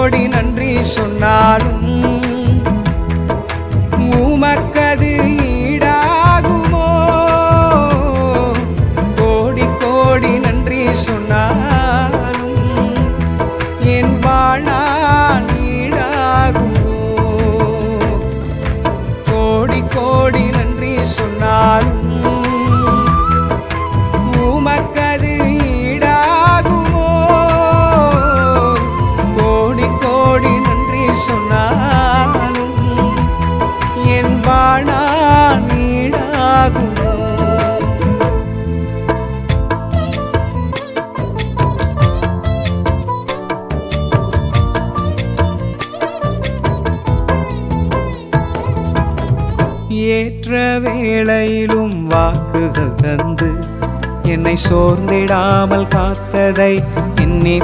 கோடி நன்றி சொன்னாலும் உமக்கது ஈடாகுமோ? கோடி கோடி நன்றி சொன்னாலும் என் வாழ்நாள் ஈடாகுமோ? கோடி கோடி நன்றி சொன்னாலும் உமக்கது ஈடாகுமோ? கோடி கோடி நன்றி சொன்னாலும் என் வாழ்நாள் ஈடாகுமோ? ஏற்ற வேளையிலும் வாக்குகள் தந்து என்னை சோர்ந்திடாமல் காத்ததை எண்ணி